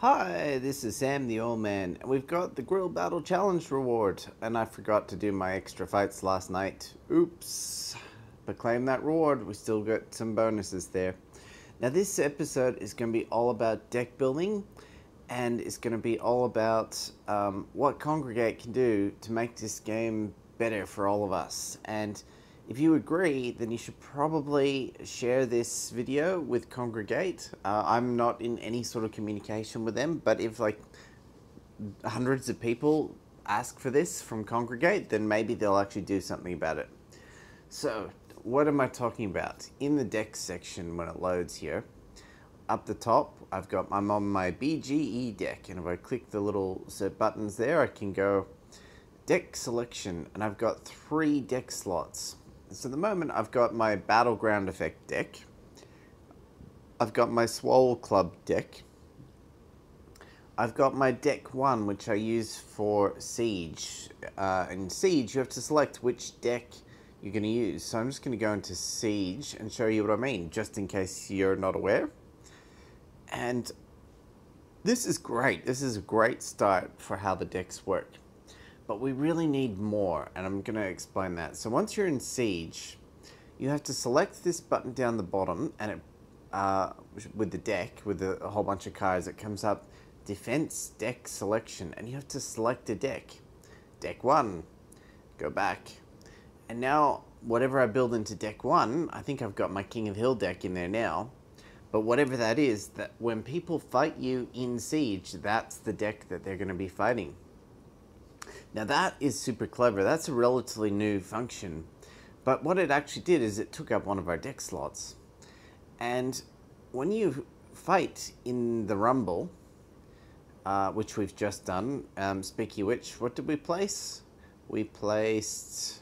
Hi, this is Sam the Old Man, and we've got the Grill Battle Challenge reward, and I forgot to do my extra fights last night. Oops. But claim that reward, we still got some bonuses there. Now this episode is going to be all about deck building, and it's going to be all about what Kongregate can do to make this game better for all of us. And if you agree, then you should probably share this video with Kongregate. I'm not in any sort of communication with them, but if like hundreds of people ask for this from Kongregate, then maybe they'll actually do something about it. So, what am I talking about? In the deck section, when it loads here, up the top, I'm on my BGE deck, and if I click the little set buttons there, I can go deck selection, and I've got 3 deck slots. So at the moment, I've got my Battleground Effect deck. I've got my Swole Club deck. I've got my deck 1, which I use for Siege. In Siege, you have to select which deck you're going to use. So I'm just going to go into Siege and show you what I mean, just in case you're not aware. And this is great. This is a great start for how the decks work. But we really need more, and I'm going to explain that. So once you're in Siege, you have to select this button down the bottom, and it with the deck, with a whole bunch of cards, it comes up Defense Deck Selection, and you have to select a deck. Deck 1, go back. And now, whatever I build into deck 1, I think I've got my King of Hill deck in there now. But whatever that is, that when people fight you in Siege, that's the deck that they're going to be fighting. Now that is super clever. That's a relatively new function. But what it actually did is it took up one of our deck slots. And when you fight in the Rumble, which we've just done, speaking of which, what did we place? We placed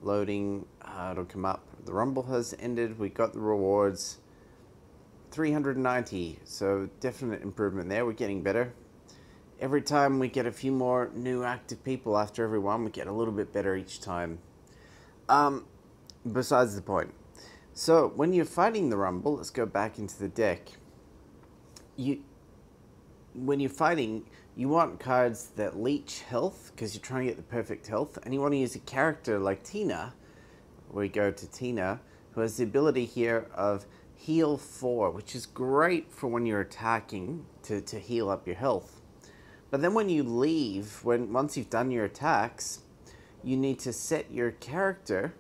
loading, it'll come up. The Rumble has ended. We got the rewards. 390, so definite improvement there. We're getting better. Every time we get a few more new active people after every one, we get a little bit better each time. Besides the point. So, when you're fighting the Rumble, let's go back into the deck. When you're fighting, you want cards that leech health, because you're trying to get the perfect health, and you want to use a character like Tina, we go to Tina, who has the ability here of heal 4, which is great for when you're attacking to heal up your health. But then when you leave, once you've done your attacks, you need to set your character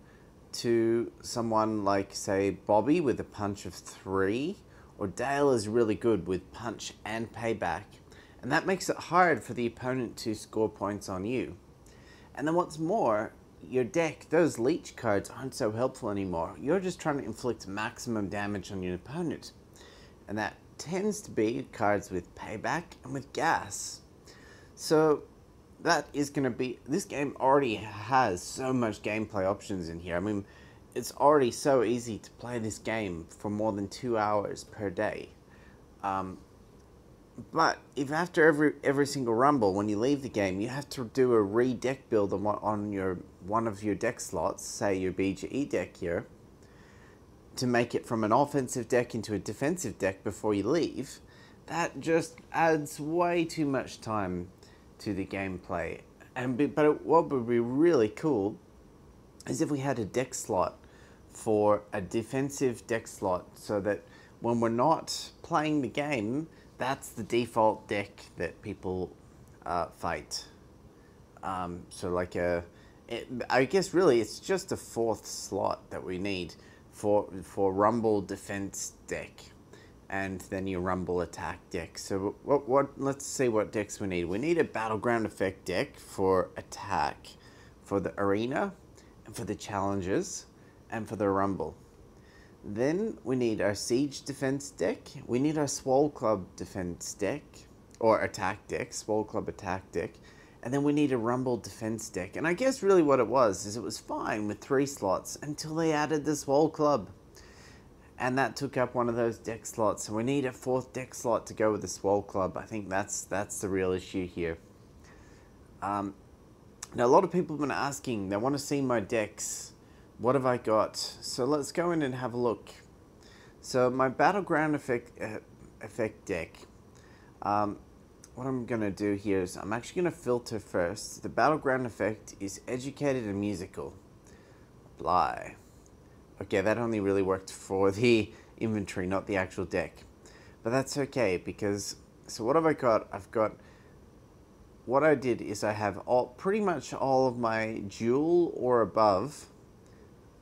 to someone like, say, Bobby with a punch of 3, or Dale is really good with punch and payback. And that makes it hard for the opponent to score points on you. And then what's more, your deck, those leech cards aren't so helpful anymore. You're just trying to inflict maximum damage on your opponent. And that tends to be cards with payback and with gas. So that is going to be, this game already has so much gameplay options in here. I mean, it's already so easy to play this game for more than 2 hours per day. But if after every single Rumble, when you leave the game, you have to do a re-deck build on one of your deck slots, say your BGE deck here, to make it from an offensive deck into a defensive deck before you leave, that just adds way too much time to the gameplay. What would be really cool is if we had a deck slot for a defensive deck slot, so that when we're not playing the game, that's the default deck that people fight. So like I guess really it's just a 4th slot that we need for Rumble defense deck. And then your Rumble attack deck. So let's see what decks we need. We need a Battleground Effect deck for attack, for the arena, and for the challenges, and for the Rumble. Then we need our Siege defense deck. We need our Swole Club defense deck, or attack deck, Swole Club attack deck. And then we need a Rumble defense deck. And I guess really what it was fine with 3 slots until they added the Swole Club. And that took up one of those deck slots. So we need a 4th deck slot to go with the Swole Club. I think that's the real issue here. Now, a lot of people have been asking, they want to see my decks. What have I got? So let's go in and have a look. So my Battleground Effect deck, What I'm going to do here is I'm actually going to filter first. The battleground effect is educated and musical. Apply. Okay, that only really worked for the inventory, not the actual deck. But that's okay, because... So what have I got? I've got... What I did is I have pretty much all of my dual or above,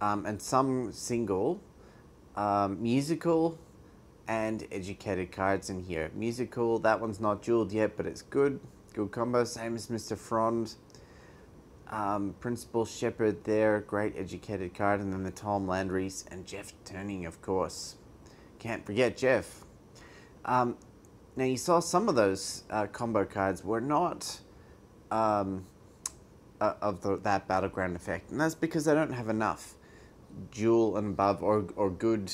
and some single, musical, and educated cards in here. Musical, that one's not jeweled yet, but it's good. Good combo, same as Mr. Frond. Principal Shepherd there, great educated card. And then the Tom Landrys and Jeff Turning, of course. Can't forget Jeff. Now you saw some of those combo cards were not of that battleground effect. And that's because I don't have enough jewel and above or good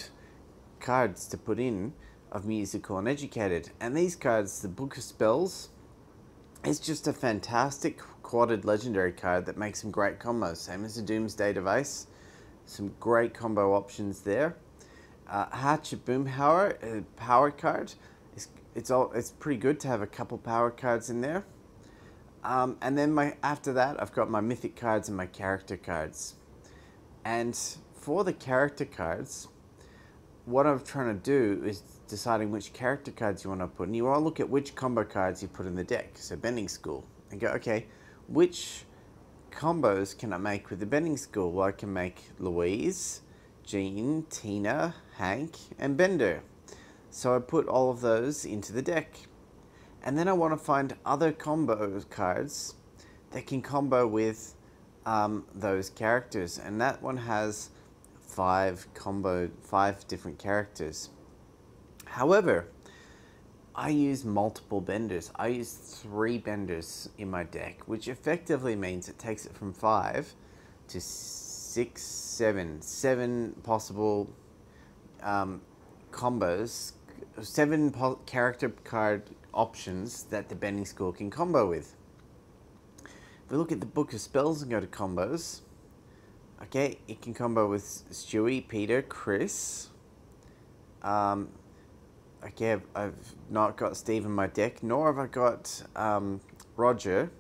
cards to put in of musical and educated. And these cards, the Book of Spells, is just a fantastic quadded legendary card that makes some great combos. Same as the Doomsday device. Some great combo options there. Hatchet Boomhauer, power card. It's pretty good to have a couple power cards in there. And then after that, I've got my mythic cards and my character cards. And for the character cards, what I'm trying to do is deciding which character cards you want to put. And you want to look at which combo cards you put in the deck. So Bending School. And go, okay, which combos can I make with the Bending School? Well, I can make Louise, Jean, Tina, Hank, and Bender. So I put all of those into the deck. And then I want to find other combo cards that can combo with those characters. And that one has 5 different characters. However, I use multiple benders. I use 3 benders in my deck, which effectively means it takes it from 5 to 6, 7 possible combos, 7 character card options that the Bending School can combo with. If we look at the Book of Spells and go to combos, okay, it can combo with Stewie, Peter, Chris. Okay, I've not got Steve in my deck, nor have I got Roger.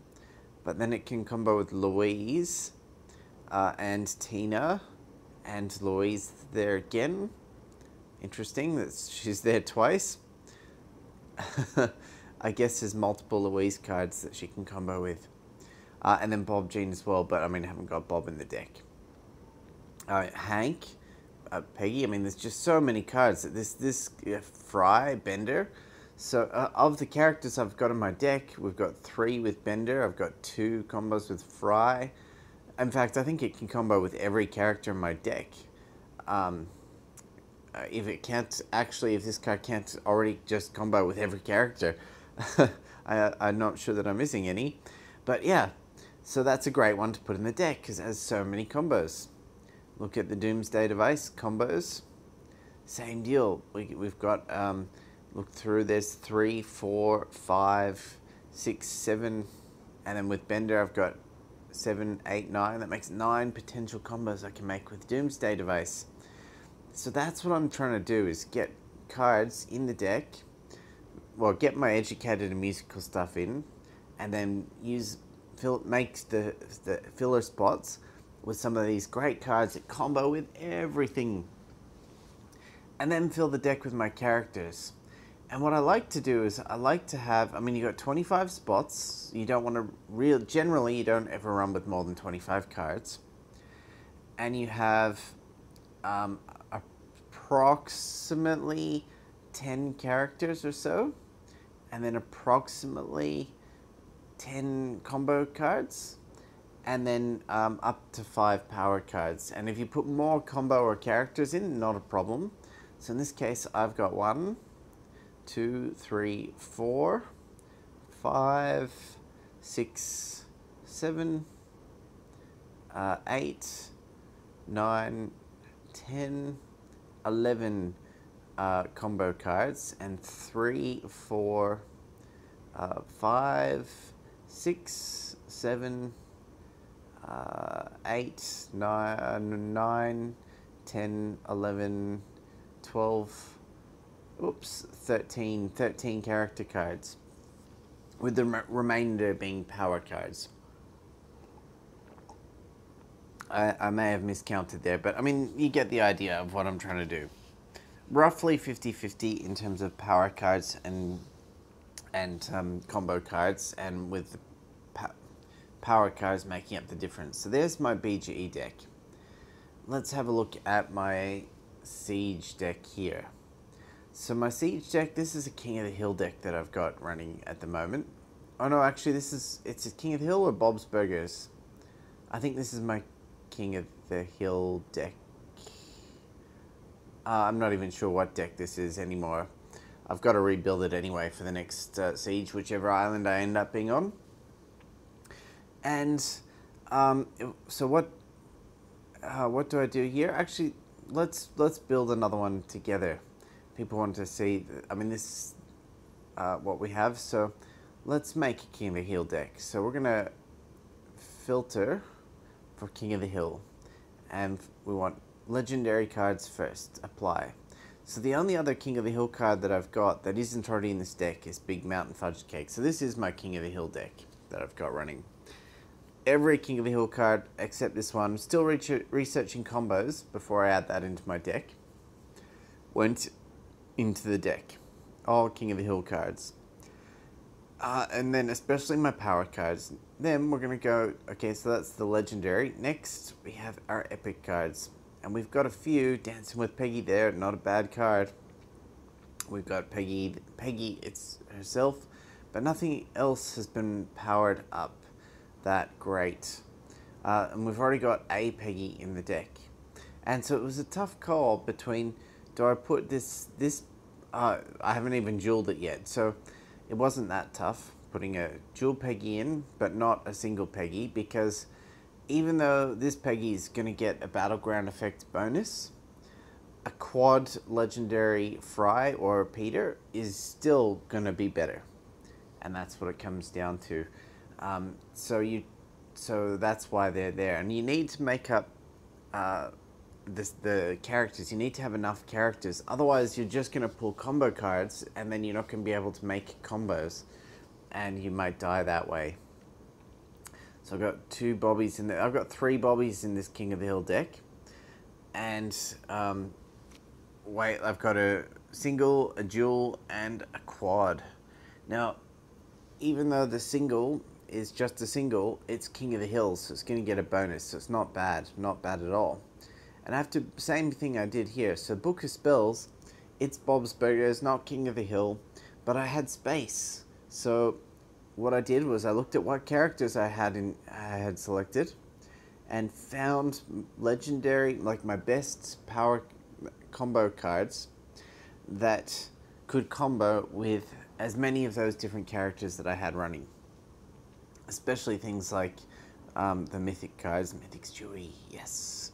But then it can combo with Louise and Tina, and Louise there again. Interesting that she's there twice. I guess there's multiple Louise cards that she can combo with. And then Bob Jean as well, but I mean, I haven't got Bob in the deck. Hank, Peggy, I mean, there's just so many cards. This Fry, Bender. So of the characters I've got in my deck, we've got 3 with Bender. I've got 2 combos with Fry. In fact, I think it can combo with every character in my deck. If this card can't already just combo with every character, I'm not sure that I'm missing any. But yeah, so that's a great one to put in the deck because it has so many combos. Look at the Doomsday device, combos. Same deal. We've got, look through, there's 3, 4, 5, 6, 7. And then with Bender, I've got 7, 8, 9. That makes 9 potential combos I can make with Doomsday device. So that's what I'm trying to do, is get cards in the deck. Well, get my educated and musical stuff in. And then make the filler spots with some of these great cards that combo with everything. And then fill the deck with my characters. And what I like to do is I like to have, I mean, you got 25 spots. You don't want to, generally you don't ever run with more than 25 cards. And you have approximately 10 characters or so. And then approximately 10 combo cards. And then up to 5 power cards. And if you put more combo or characters in, not a problem. So in this case, I've got 1, 2, 3, 4, 5, 6, 7, 8, 9, 10, 11 combo cards. And 3, 4, 5, 6, 7, 8, 9, 10, 11, 12, oops, 13 character cards, with the remainder being power cards. I may have miscounted there, but I mean, you get the idea of what I'm trying to do. Roughly 50-50 in terms of power cards and combo cards, and with the power cards making up the difference. So there's my BGE deck. Let's have a look at my Siege deck here. So my Siege deck, this is a King of the Hill deck that I've got running at the moment. Oh no, actually it's a King of the Hill or Bob's Burgers. I think this is my King of the Hill deck. I'm not even sure what deck this is anymore. I've got to rebuild it anyway for the next Siege, whichever island I end up being on. And so what do I do here? Actually, let's build another one together. People want to see, I mean, this is what we have. So let's make a King of the Hill deck. So we're going to filter for King of the Hill. And we want legendary cards first. Apply. So the only other King of the Hill card that I've got that isn't already in this deck is Big Mountain Fudge Cake. So this is my King of the Hill deck that I've got running. Every King of the Hill card except this one, still researching combos before I add that into my deck, went into the deck. All King of the Hill cards. And then especially my power cards. Then we're going to go, okay, so that's the legendary. Next, we have our epic cards. And we've got a few. Dancing with Peggy there, not a bad card. We've got Peggy, it's herself, but nothing else has been powered up that great. And we've already got a Peggy in the deck. And so it was a tough call between, do I put this I haven't even jeweled it yet, so it wasn't that tough putting a jewel Peggy in, but not a single Peggy, because even though this Peggy is going to get a battleground effect bonus, a quad legendary Fry or Peter is still going to be better. And that's what it comes down to. So that's why they're there. And you need to make up the characters. You need to have enough characters. Otherwise, you're just going to pull combo cards, and then you're not going to be able to make combos. And you might die that way. So I've got 2 Bobbies in there. I've got 3 Bobbies in this King of the Hill deck. And, I've got a single, a dual, and a quad. Now, even though the single is just a single, it's King of the Hill, so it's going to get a bonus. So it's not bad at all. And I have to, same thing I did here. So Book of Spells, it's Bob's Burgers, not King of the Hill, but I had space. So what I did was I looked at what characters I had selected, and found legendary, like my best power combo cards that could combo with as many of those different characters that I had running. Especially things like the mythic cards, Mythic Stewie, yes.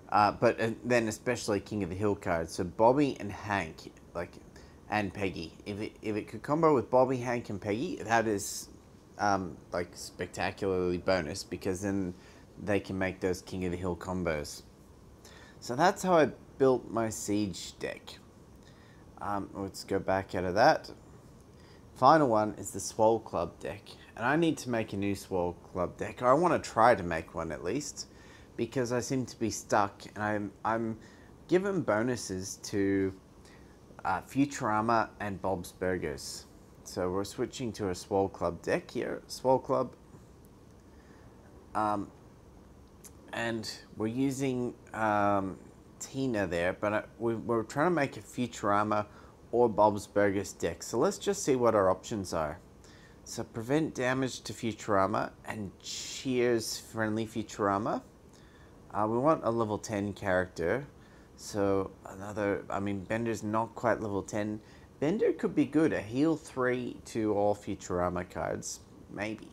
But then especially King of the Hill cards. So Bobby and Hank, and Peggy. If it could combo with Bobby, Hank, and Peggy, that is spectacularly bonus, because then they can make those King of the Hill combos. So that's how I built my Siege deck. Let's go back out of that. Final one is the Swole Club deck. And I need to make a new Swole Club deck. Or I want to try to make one at least, because I seem to be stuck, and I'm given bonuses to Futurama and Bob's Burgers. So we're switching to a Swole Club deck here. Swole Club. And we're using Tina there, but we're trying to make a Futurama or Bob's Burgers deck. So let's just see what our options are. So prevent damage to Futurama and cheers friendly Futurama. We want a level 10 character. So Bender's not quite level 10. Bender could be good. A heal 3 to all Futurama cards, maybe.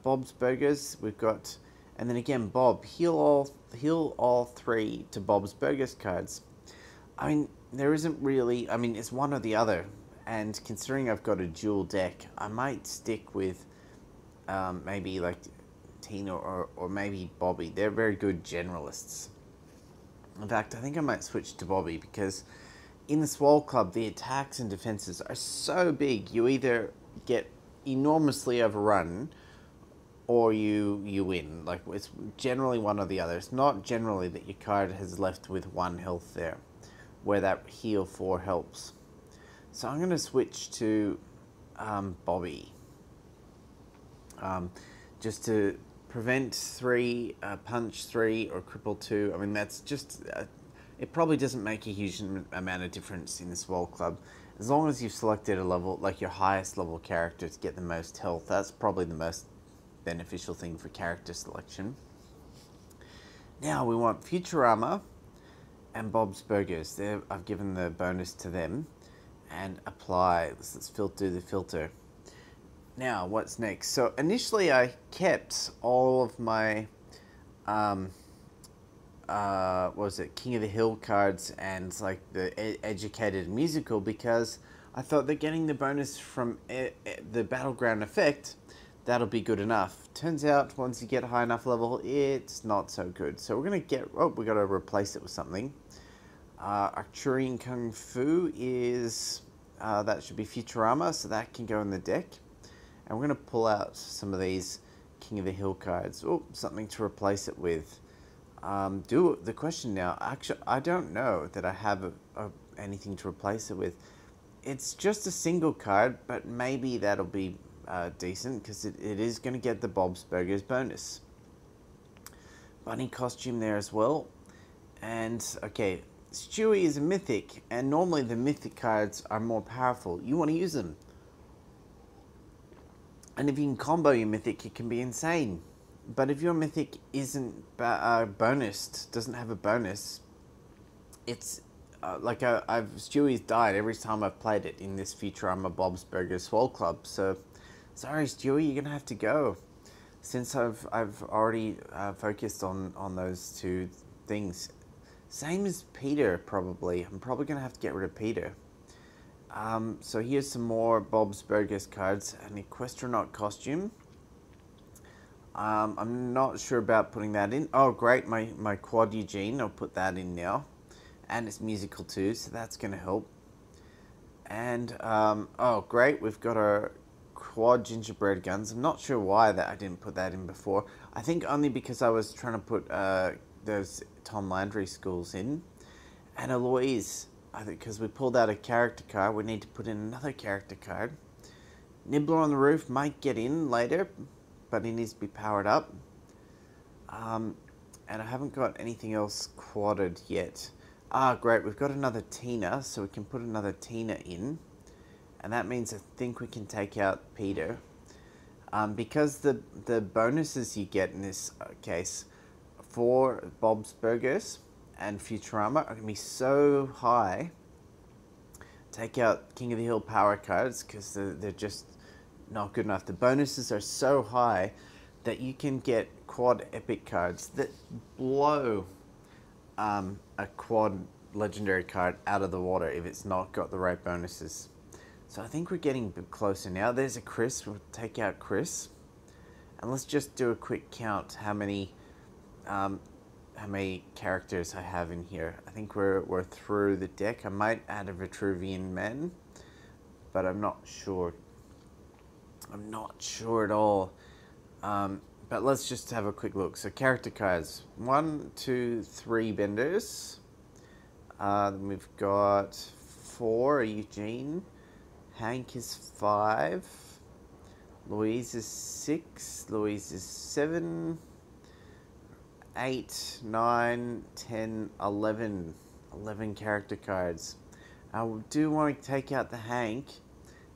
Bob's Burgers, we've got, and then again Bob, heal all 3 to Bob's Burgers cards. I mean, there isn't really, it's one or the other. And considering I've got a dual deck, I might stick with maybe like Tina or maybe Bobby. They're very good generalists. In fact, I think I might switch to Bobby, because in the Swole Club, the attacks and defenses are so big, you either get enormously overrun or you win. Like, it's generally one or the other. It's not generally that your card has left with 1 health there, where that heal 4 helps. So I'm going to switch to Bobby. Just to prevent 3, punch 3, or cripple 2. I mean, that's just... it probably doesn't make a huge amount of difference in the Swole Club. As long as you've selected a level, like your highest level character to get the most health, that's probably the most beneficial thing for character selection. Now we want Futurama and Bob's Burgers. I've given the bonus to them. And apply. Let's do the filter. Now, what's next? So initially I kept all of my what was it, King of the Hill cards and like the educated musical, because I thought that getting the bonus from the battleground effect, that'll be good enough. Turns out once you get a high enough level, it's not so good. So we're gonna we got to replace it with something. Archery Kung Fu is that should be Futurama, so that can go in the deck. And we're gonna pull out some of these King of the Hill cards. Oh, something to replace it with. The question now, actually, I don't know that I have anything to replace it with. It's just a single card, but maybe that'll be decent, because it is going to get the Bob's Burgers bonus. Bunny costume there as well. And, okay, Stewie is a mythic, and normally the mythic cards are more powerful. You want to use them. And if you can combo your mythic, it can be insane. But if your mythic isn't bonused, doesn't have a bonus, it's like Stewie's died every time I've played it in this Futurama Bob's Burgers Swole Club. So, sorry Stewie, you're gonna have to go. Since I've already focused on those 2 things. Same as Peter, probably. I'm probably gonna have to get rid of Peter. So here's some more Bob's Burgers cards. An Equestronaut costume. I'm not sure about putting that in. Oh, great, my Quad Eugene, I'll put that in now. And it's musical too, so that's going to help. And, oh, great, we've got our Quad Gingerbread Guns. I'm not sure why that I didn't put that in before. I think only because I was trying to put those Tom Landry schools in. And Eloise, I think because we pulled out a character card, we need to put in another character card. Nibbler on the Roof might get in later, but he needs to be powered up. And I haven't got anything else quadded yet. Ah, great, we've got another Tina, so we can put another Tina in. And that means I think we can take out Peter. Because the bonuses you get in this case for Bob's Burgers and Futurama are going to be so high. Take out King of the Hill power cards, because they're just not good enough. The bonuses are so high that you can get quad epic cards that blow a quad legendary card out of the water if it's not got the right bonuses. So I think we're getting a bit closer now. There's a Chris. We'll take out Chris. And let's just do a quick count how many characters I have in here. I think we're through the deck. I might add a Vitruvian Man, but I'm not sure. I'm not sure at all. But let's just have a quick look. So character cards. 1, 2, 3 Benders. Then we've got 4 Eugene. Hank is 5. Louise is 6. Louise is 7. 8, 9, 10, 11. 11 character cards. I do want to take out the Hank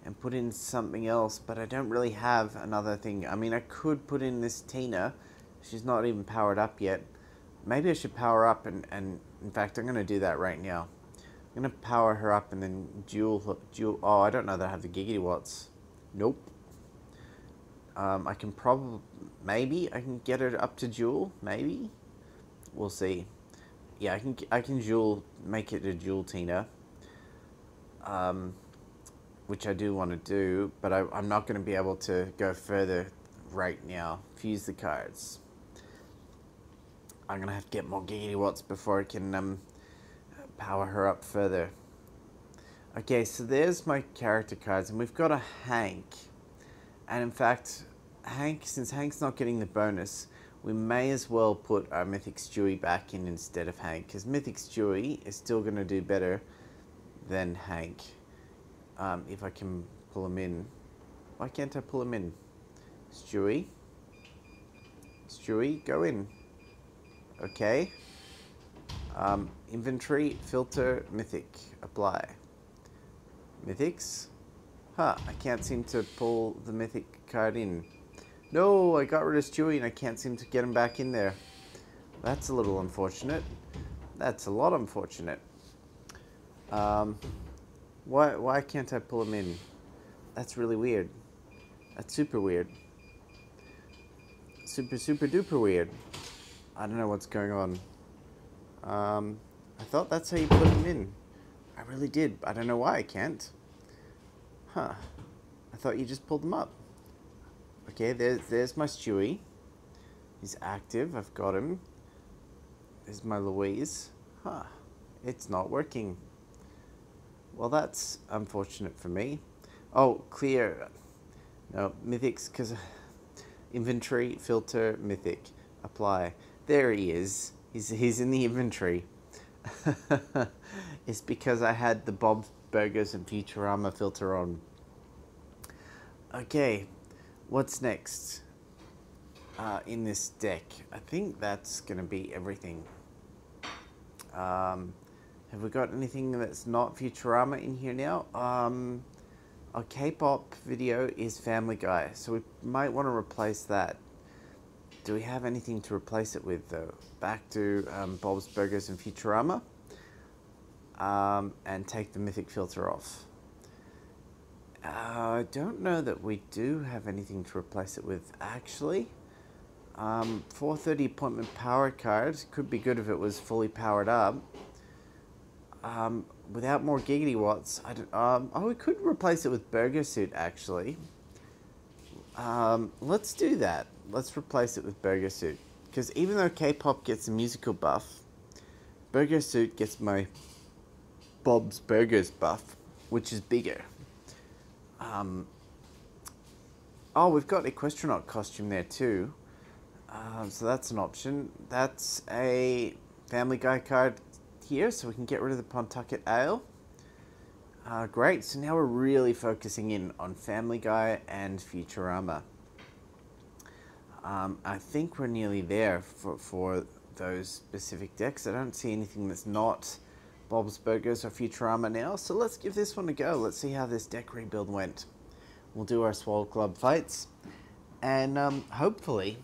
and put in something else, but I don't really have another thing. I mean, I could put in this Tina. She's not even powered up yet. Maybe I should power up and in fact, I'm going to do that right now. I'm going to power her up and then dual. Oh, I don't know that I have the Giggity Watts. Nope. I can probably, maybe I can get her up to dual. Maybe. We'll see. Yeah, I can dual, make it a dual Tina. Which I do want to do, but I'm not going to be able to go further right now. Fuse the cards. I'm going to have to get more Giggity Watts before I can power her up further. Okay, so there's my character cards, and we've got a Hank. And in fact, Hank, since Hank's not getting the bonus, we may as well put our Mythic Stewie back in instead of Hank, because Mythic Stewie is still going to do better than Hank. If I can pull him in. Why can't I pull him in? Stewie? Stewie, go in. Okay. Inventory, filter, Mythic, apply. Mythics? Huh, I can't seem to pull the Mythic card in. No, I got rid of Stewie and I can't seem to get him back in there. That's a little unfortunate. That's a lot unfortunate. Why can't I pull him in? That's really weird. That's super weird. Super duper weird. I don't know what's going on. I thought that's how you put him in. I really did. I don't know why I can't. Huh. I thought you just pulled them up. Okay, there's my Stewie. He's active. I've got him. There's my Louise. Huh. It's not working. Well, that's unfortunate for me. Oh, clear. No, Mythics, because inventory, filter, Mythic, apply. There he is. He's in the inventory. It's because I had the Bob's Burgers and Futurama filter on. Okay, what's next in this deck? I think that's going to be everything. Have we got anything that's not Futurama in here now? Our K-pop video is Family Guy, so we might want to replace that. Do we have anything to replace it with, though? Back to Bob's Burgers and Futurama. And take the Mythic filter off. I don't know that we do have anything to replace it with, actually. 430 appointment power card could be good if it was fully powered up. Without more giggity watts, oh, we could replace it with Burger Suit, actually. Let's do that. Let's replace it with Burger Suit. Because even though K-pop gets a musical buff, Burger Suit gets my Bob's Burgers buff, which is bigger. Oh, we've got Equestronaut costume there too. So that's an option. That's a Family Guy card here, so we can get rid of the Pawtucket Ale. Great, so now we're really focusing in on Family Guy and Futurama. I think we're nearly there for those specific decks. I don't see anything that's not Bob's Burgers or Futurama now, so let's give this one a go. Let's see how this deck rebuild went. We'll do our Swole Club fights, and hopefully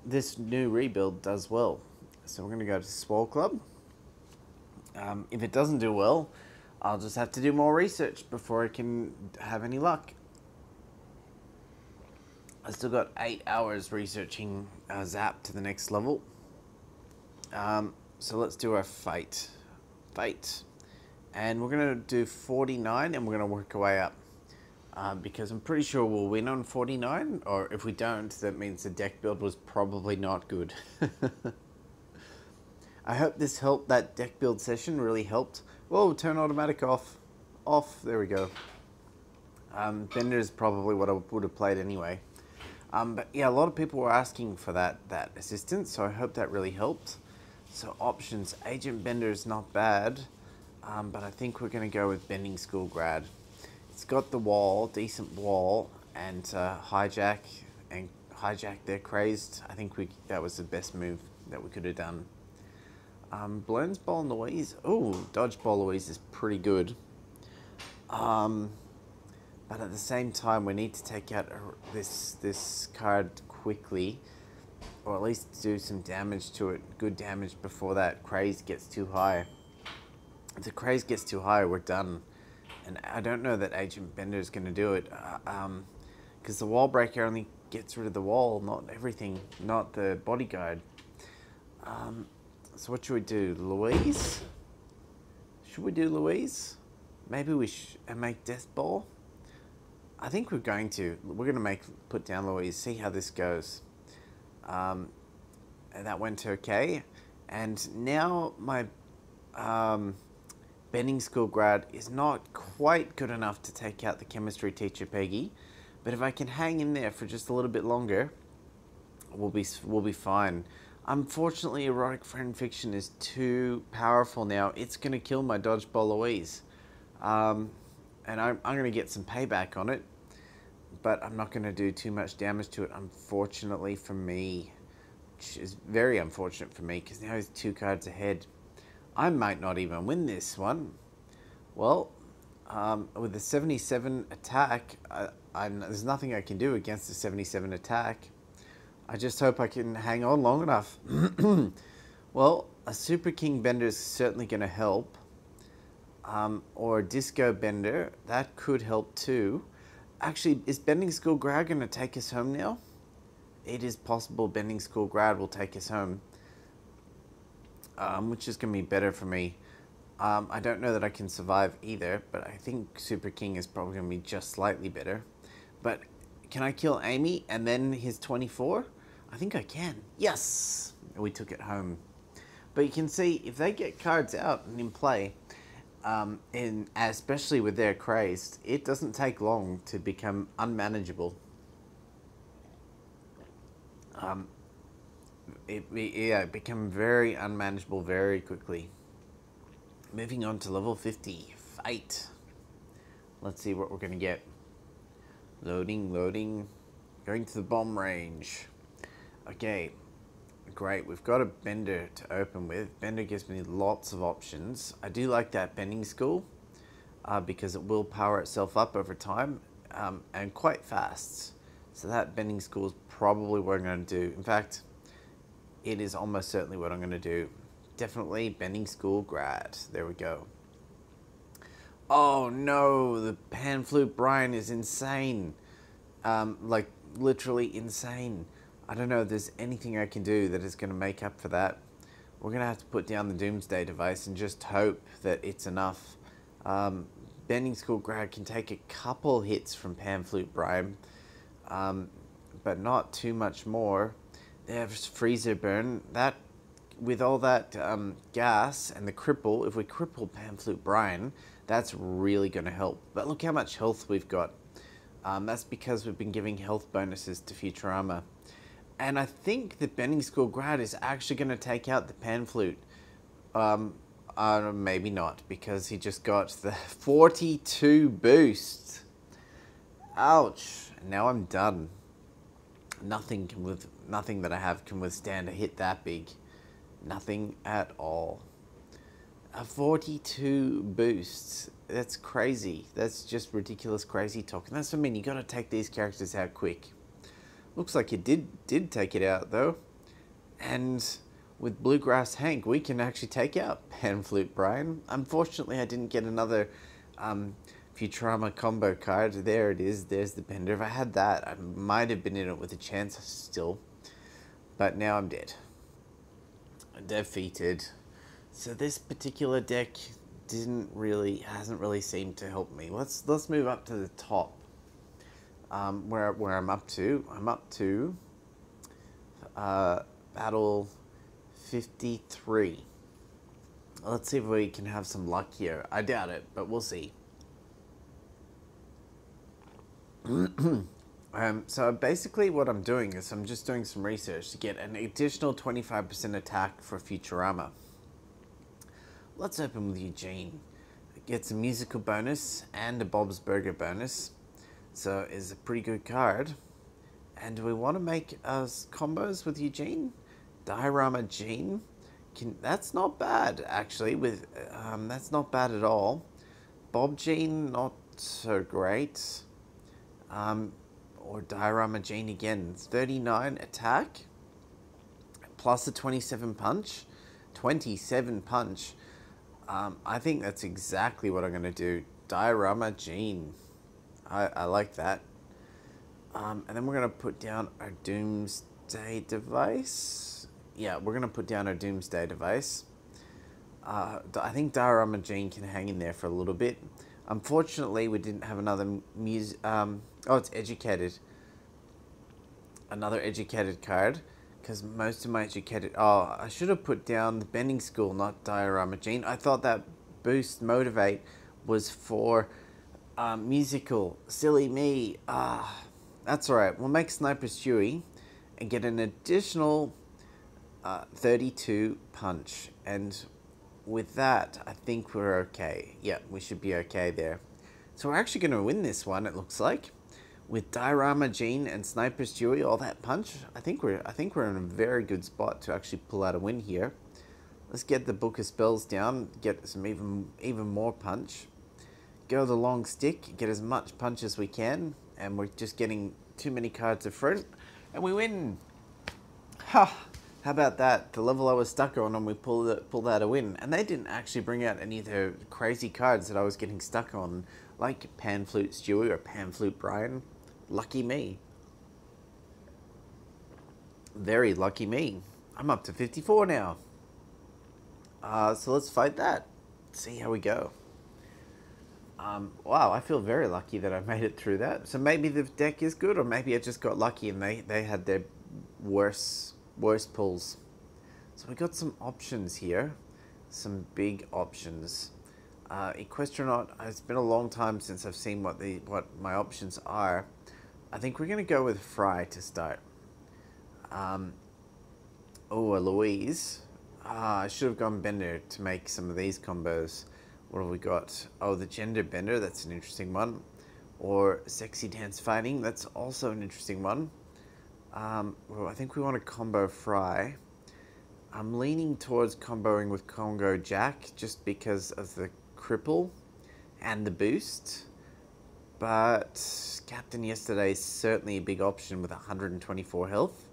this new rebuild does well. So we're going to go to Swole Club. If it doesn't do well, I'll just have to do more research before I can have any luck. I still got 8 hours researching Zap to the next level. So let's do our fight. And we're going to do 49 and we're going to work our way up. Because I'm pretty sure we'll win on 49, or if we don't, that means the deck build was probably not good. I hope this helped. That deck build session really helped. Whoa, turn automatic off. There we go. Bender is probably what I would have played anyway. But yeah, a lot of people were asking for that assistance, so I hope that really helped. So options, Agent Bender is not bad, but I think we're going to go with Bending School Grad. It's got the wall, decent wall, and hijack their crazed. I think that was the best move that we could have done. Bloonsball Louise. Oh, Dodgeball Louise is pretty good. But at the same time, we need to take out this card quickly, or at least do some damage to it, good damage, before that craze gets too high. If the craze gets too high, we're done. And I don't know that Agent Bender is going to do it, because the wall breaker only gets rid of the wall, not everything, not the bodyguard. So what should we do? Louise? Should we do Louise? Maybe we make Death Ball? I think we're going to. We're going to put down Louise, see how this goes. And that went okay. And now my Bending School Grad is not quite good enough to take out the chemistry teacher, Peggy. But if I can hang in there for just a little bit longer, we'll be fine. Unfortunately, erotic fan fiction is too powerful now. It's going to kill my Dodgeball Louise. And I'm going to get some payback on it. But I'm not going to do too much damage to it, unfortunately for me. Which is very unfortunate for me, because now he's 2 cards ahead. I might not even win this one. Well, with the 77 attack, there's nothing I can do against the 77 attack. I just hope I can hang on long enough. Well, a Super King Bender is certainly going to help. Or a Disco Bender, that could help too. Actually, is Bending School Grad going to take us home now? It is possible Bending School Grad will take us home. Which is going to be better for me. I don't know that I can survive either, but I think Super King is probably going to be just slightly better. But can I kill Amy and then his 24? I think I can. Yes! We took it home. But you can see, if they get cards out and in play, especially with their crazed, it doesn't take long to become unmanageable. It become very unmanageable very quickly. Moving on to level 50, fight. Let's see what we're going to get. Loading. Going to the bomb range. Okay, great. We've got a Bender to open with. Bender gives me lots of options. I do like that Bending School because it will power itself up over time and quite fast. So that Bending School is probably what I'm going to do. In fact, it is almost certainly what I'm going to do. Definitely Bending School Grad. There we go. Oh no, the Pan Flute Brian is insane. Like literally insane. I don't know if there's anything I can do that is going to make up for that. We're going to have to put down the Doomsday device and just hope that it's enough. Bending School Grad can take a couple hits from Pan Flute Brian, but not too much more. There's Freezer Burn. That, with all that gas and the cripple, if we cripple Pan Flute Brian, that's really going to help. But look how much health we've got. That's because we've been giving health bonuses to Futurama. And I think the Bending School Grad is actually going to take out the Pan Flute. Maybe not, because he just got the 42 boost. Ouch. Now I'm done. Nothing that I have can withstand a hit that big. Nothing at all. A 42 boosts. That's crazy. That's just ridiculous crazy talk. And that's what I mean. You got to take these characters out quick. Looks like it did take it out though. And with Bluegrass Hank, we can actually take out Pan Flute Brian. Unfortunately, I didn't get another Futurama combo card. There it is. There's the Bender. If I had that, I might have been in it with a chance still. But now I'm dead. Defeated. So this particular deck hasn't really seemed to help me. Let's move up to the top. Where I'm up to. I'm up to battle 53. Let's see if we can have some luck here. I doubt it, but we'll see. So basically what I'm doing is I'm just doing some research to get an additional 25% attack for Futurama. Let's open with Eugene. It gets a musical bonus and a Bob's Burger bonus. So it's a pretty good card. And do we want to make us combos with Eugene? Diorama Gene. That's not bad, actually. That's not bad at all. Bob Gene, not so great. Or Diorama Gene again. 39 attack. Plus a 27 punch. 27 punch. I think that's exactly what I'm going to do. Diorama Gene. I like that. And then we're going to put down our Doomsday device. Yeah, we're going to put down our Doomsday device. I think Diorama Gene can hang in there for a little bit. Unfortunately, we didn't have another it's Educated. Another Educated card. Because most of my Educated... Oh, I should have put down the Bending School, not Diorama Gene. I thought that boost Motivate was for Musical. Silly me. That's alright. We'll make Sniper Stewie and get an additional 32 punch. And with that, I think we're okay. Yeah, we should be okay there. So we're actually going to win this one, it looks like. With Diorama Jean and Sniper Stewie, all that punch, I think we're in a very good spot to actually pull out a win here. Let's get the Book of Spells down, get some even more punch. Go the long stick, get as much punch as we can, and we're just getting too many cards of front, and we win. Ha! How about that? The level I was stuck on, and we pulled out a win. And they didn't actually bring out any of the crazy cards that I was getting stuck on, like Pan Flute Stewie or Pan Flute Brian. Lucky me. Very lucky me. I'm up to 54 now. So let's fight that. See how we go. Wow, I feel very lucky that I made it through that. So maybe the deck is good, or maybe I just got lucky and they had their worst pulls. So we got some options here, some big options. Equestronaut, it's been a long time since I've seen what my options are. I think we're gonna go with Fry to start. Oh, a Louise. I should have gone Bender to make some of these combos. What have we got? Oh, the Gender Bender, that's an interesting one. Or Sexy Dance Fighting, that's also an interesting one. Well, I think we want to combo Fry. I'm leaning towards comboing with Congo Jack just because of the cripple and the boost. But Captain Yesterday is certainly a big option with 124 health.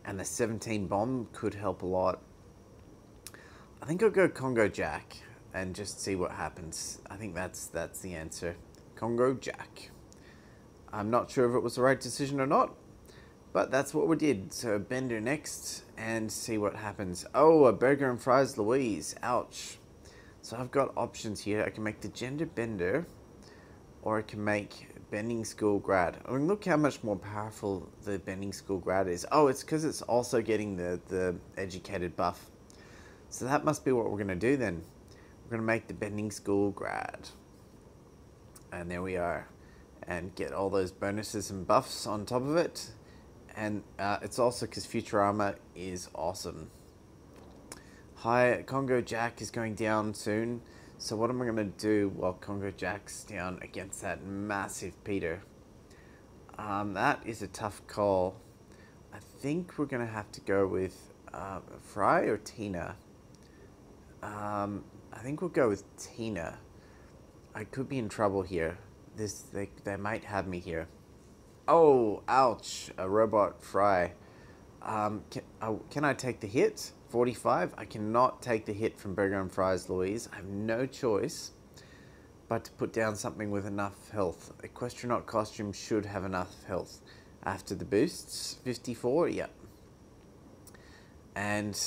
And the 17 bomb could help a lot. I think I'll go Congo Jack and just see what happens. I think that's the answer. Congo Jack. I'm not sure if it was the right decision or not, but that's what we did. So Bender next and see what happens. Oh, a Burger and Fries Louise. Ouch. So I've got options here. I can make the Gender Bender, or I can make Bending School Grad. I mean, look how much more powerful the Bending School Grad is. Oh, it's because it's also getting the Educated buff. So that must be what we're going to do then. We're going to make the Bending School Grad. And there we are. And get all those bonuses and buffs on top of it. And it's also because Futurama is awesome. Hi, Congo Jack is going down soon. So what am I going to do while Congo Jack's down against that massive Peter? That is a tough call. I think we're going to have to go with Fry or Tina. I think we'll go with Tina. I could be in trouble here. They might have me here. Oh, ouch. A robot Fry. Can I take the hit? 45? I cannot take the hit from Burger and Fries Louise. I have no choice but to put down something with enough health. Equestronaut costume should have enough health. After the boosts, 54, yep. And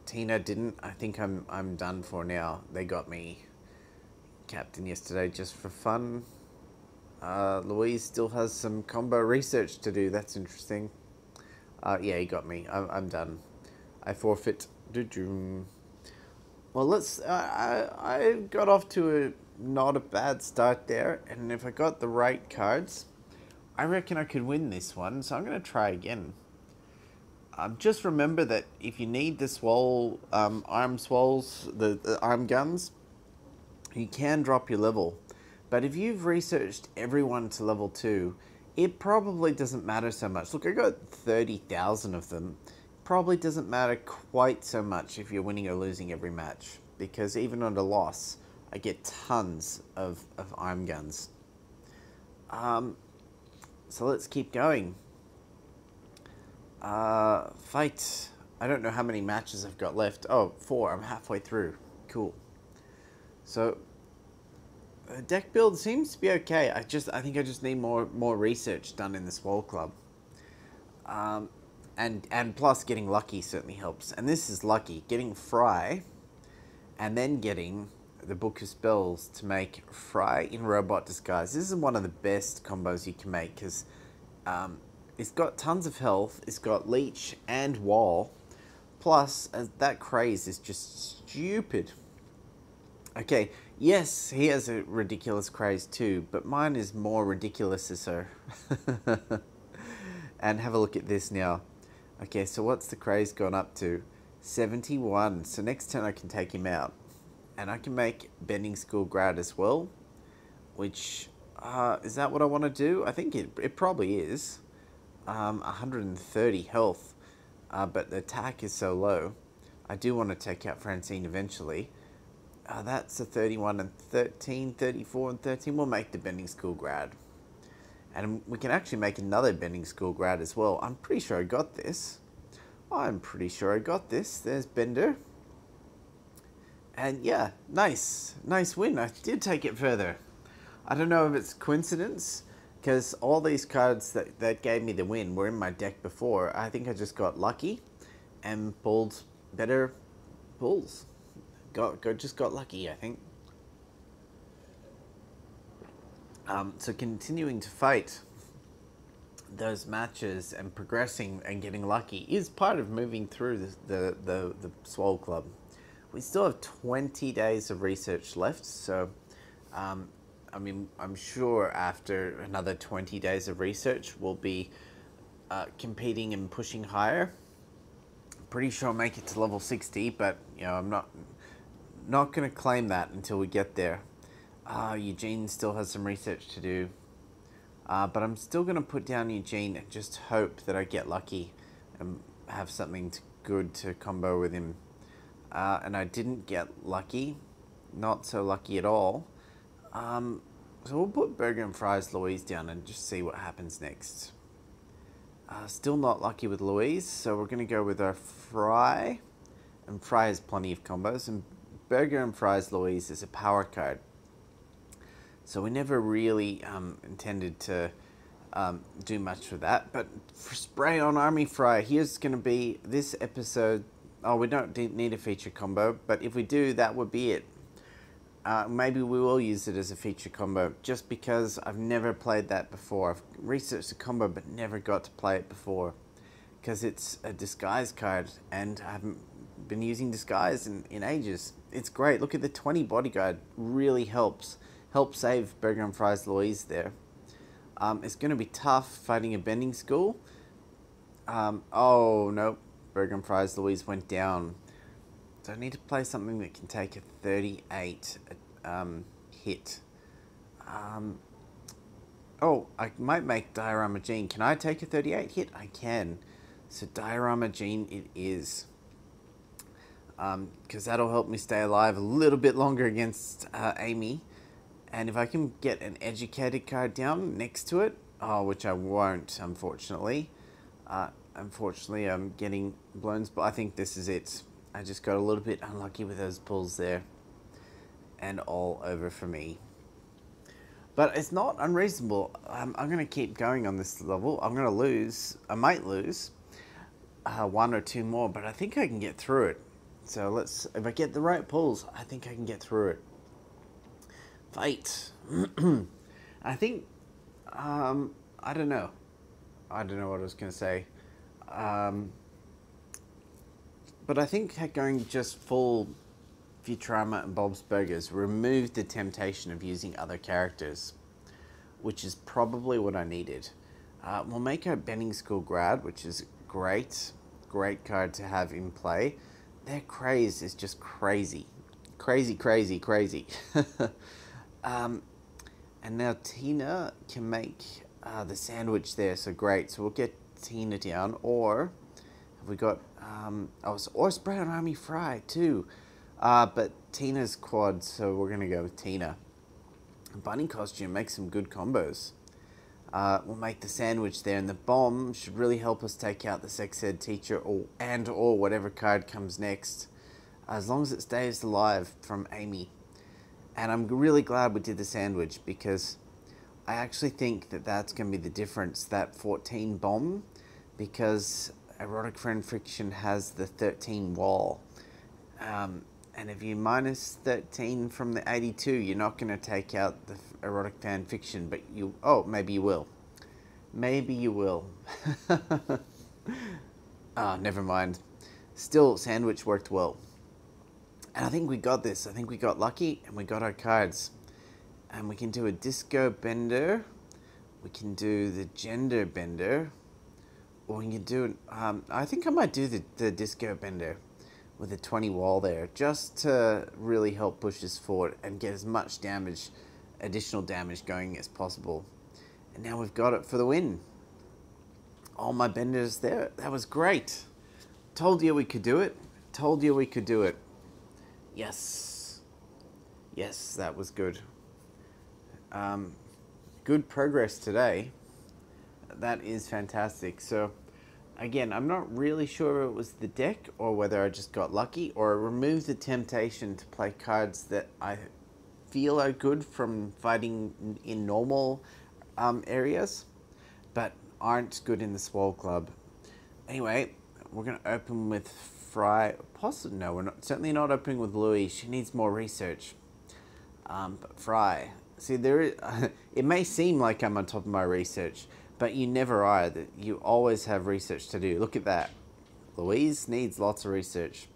Tina didn't. I think I'm done for now. They got me. Captain Yesterday just for fun. Louise still has some combo research to do. That's interesting. Yeah, he got me. I'm done. I forfeit. Well, let's. I got off to not a bad start there, and if I got the right cards, I reckon I could win this one. So I'm going to try again. Just remember that if you need the swole arm swoles, the arm guns, you can drop your level. But if you've researched everyone to level 2, it probably doesn't matter so much. Look, I got 30,000 of them. Probably doesn't matter quite so much if you're winning or losing every match, because even on a loss, I get tons of arm guns. So let's keep going. Fight. I don't know how many matches I've got left. Oh, 4. I'm halfway through. Cool. So the deck build seems to be okay. I think I just need more research done in the Swole Club. And plus getting lucky certainly helps. And this is lucky. Getting Fry and then getting the Book of Spells to make Fry in Robot Disguise. This is one of the best combos you can make because it's got tons of health. It's got Leech and Wall. Plus, that craze is just stupid. Okay, Yes, he has a ridiculous craze too, but mine is more ridiculous, sir. And have a look at this now. Okay, so what's the craze gone up to? 71. So next turn I can take him out. And I can make Bending School grad as well. Which, is that what I want to do? I think it probably is. 130 health. But the attack is so low. I do want to take out Francine eventually. That's a 31 and 13, 34 and 13. We'll make the Bending School grad. And we can actually make another Bending School grad as well. I'm pretty sure I got this. There's Bender. And yeah, nice win. I did take it further. I don't know if it's coincidence, because all these cards that gave me the win were in my deck before. I think I just got lucky and pulled better pulls. Just got lucky, I think. So continuing to fight those matches and progressing and getting lucky is part of moving through the Swole Club. We still have 20 days of research left, so I mean, I'm sure after another 20 days of research we'll be competing and pushing higher. Pretty sure I'll make it to level 60, but you know, I'm not going to claim that until we get there. Eugene still has some research to do. But I'm still going to put down Eugene and just hope that I get lucky and have something good to combo with him. And I didn't get lucky. Not so lucky at all. So we'll put Burger and Fries Louise down and just see what happens next. Still not lucky with Louise, so we're going to go with our Fry. And Fry has plenty of combos. And Burger and Fries Louise is a power card. So we never really intended to do much with that. But for Spray on Army Fry, here's going to be this episode. Oh, we don't need a feature combo, but if we do, that would be it. Maybe we will use it as a feature combo, just because I've never played that before. I've researched the combo, but never got to play it before. Because it's a disguise card, and I haven't been using disguise in ages. It's great. Look at the 20 bodyguard. Really helps. Help save Burger and Fries Louise there. It's going to be tough fighting a Bending School. Oh, no. Burger and Fries Louise went down. So I need to play something that can take a 38 hit. Oh, I might make Diorama Jean. Can I take a 38 hit? I can. So Diorama Jean it is. Because that'll help me stay alive a little bit longer against Amy. And if I can get an educated card down next to it, which I won't, unfortunately. Unfortunately, I'm getting blown, but I think this is it. I just got a little bit unlucky with those pulls there. And all over for me. But it's not unreasonable. I'm going to keep going on this level. I'm going to lose. I might lose one or two more, but I think I can get through it. So if I get the right pulls, I think I can get through it. Fight. I think, I don't know. I don't know what I was going to say. But I think going just full Futurama and Bob's Burgers removed the temptation of using other characters, which is probably what I needed. We'll make our Bending School grad, which is great card to have in play. Their craze is just crazy. Crazy. And now Tina can make the sandwich there, so great. So we'll get Tina down, or have we got or Spray on Army Fry too. But Tina's quad, so we're gonna go with Tina. Bunny costume makes some good combos. We'll make the sandwich there, and the bomb should really help us take out the sex ed teacher or whatever card comes next, as long as it stays alive from Amy. And I'm really glad we did the sandwich, because I actually think that that's going to be the difference, that 14 bomb, because Erotic Fan Fiction has the 13 wall. And if you minus 13 from the 82, you're not going to take out the Erotic Fan Fiction, but maybe you will. Maybe you will. Never mind. Still, sandwich worked well. And I think we got this. I think we got lucky and we got our cards. And we can do a disco bender. We can do the gender bender. Or we can do, I think I might do the disco bender with a 20 wall there, just to really help push us forward and get as much damage, additional damage going as possible. And now we've got it for the win. All my benders there. That was great. Told you we could do it. Told you we could do it. Yes. Yes, that was good. Good progress today. That is fantastic. So, again, I'm not really sure if it was the deck or whether I just got lucky or removed the temptation to play cards that I feel are good from fighting in normal areas, but aren't good in the Swole Club. Anyway, we're going to open with Fry. Possibly, no, we're not. Certainly not opening with Louis. She needs more research. But Fry. See, it may seem like I'm on top of my research, but you never are. You always have research to do. Look at that. Louise needs lots of research.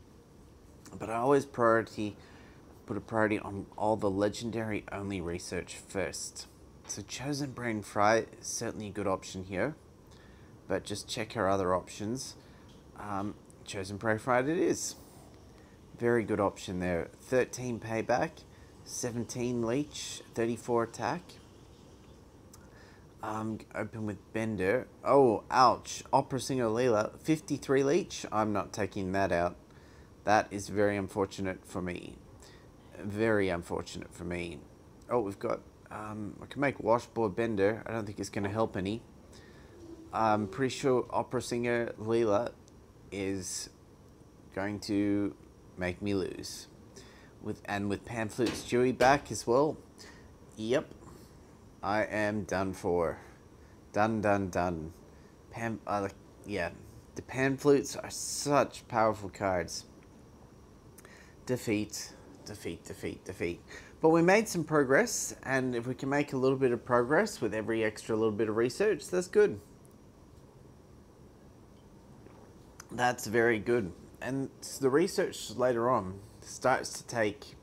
But I always put a priority on all the legendary only research first. So Chosen Brain Fry is certainly a good option here. But just check her other options. Chosen Brain Fry it is. Very good option there. 13 payback. 17 leech, 34 attack. Open with Bender. Oh, ouch. Opera Singer Leela, 53 leech. I'm not taking that out. That is very unfortunate for me. Very unfortunate for me. Oh, we've got, I can make Washboard Bender. I don't think it's going to help any. I'm pretty sure Opera Singer Leela is going to make me lose. With Pamphlet Stewie back as well. Yep. I am done for. Done. Yeah. The Panflutes are such powerful cards. Defeat. But we made some progress, and if we can make a little bit of progress with every extra little bit of research, that's good. That's very good. And the research later on starts to take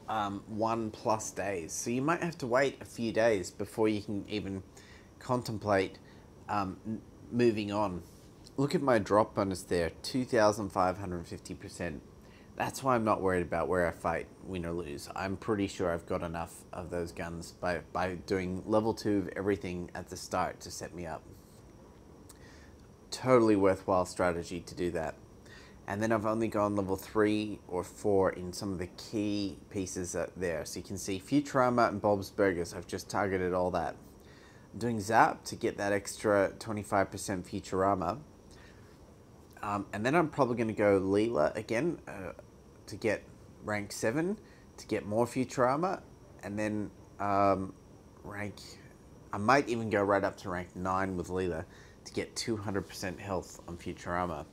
1+ days. So you might have to wait a few days before you can even contemplate moving on. Look at my drop bonus there, 2,550%. That's why I'm not worried about where I fight, win or lose. I'm pretty sure I've got enough of those guns by doing level 2 of everything at the start to set me up. Totally worthwhile strategy to do that. And then I've only gone level 3 or 4 in some of the key pieces there. So you can see Futurama and Bob's Burgers. I've just targeted all that. I'm doing Zap to get that extra 25% Futurama. And then I'm probably going to go Leela again to get rank 7 to get more Futurama. And then I might even go right up to rank 9 with Leela to get 200% health on Futurama.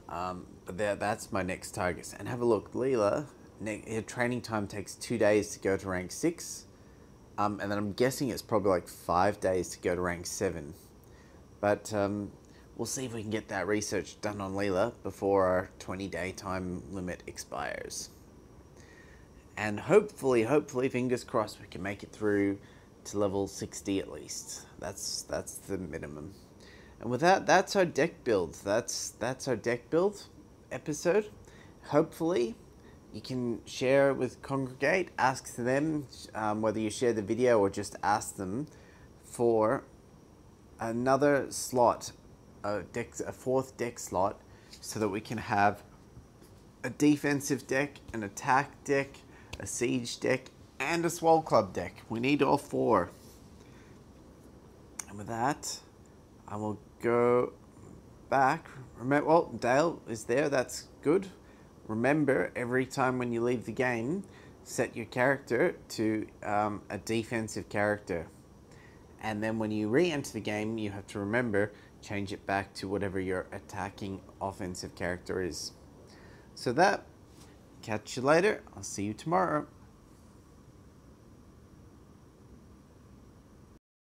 But that's my next target. And have a look, Leela, her training time takes 2 days to go to rank 6. And then I'm guessing it's probably like 5 days to go to rank 7. But we'll see if we can get that research done on Leela before our 20-day time limit expires. And hopefully, fingers crossed, we can make it through to level 60 at least. That's the minimum. And with that, that's our deck build. That's our deck build episode. Hopefully, you can share with Kongregate, ask them whether you share the video or just ask them for another slot, a 4th deck slot, so that we can have a defensive deck, an attack deck, a siege deck, and a Swole Club deck. We need all 4. And with that, I will go back. Remember, well, Dale is there. That's good. Remember, every time when you leave the game, set your character to a defensive character. And then when you re-enter the game, you have to remember, change it back to whatever your attacking offensive character is. So catch you later. I'll see you tomorrow.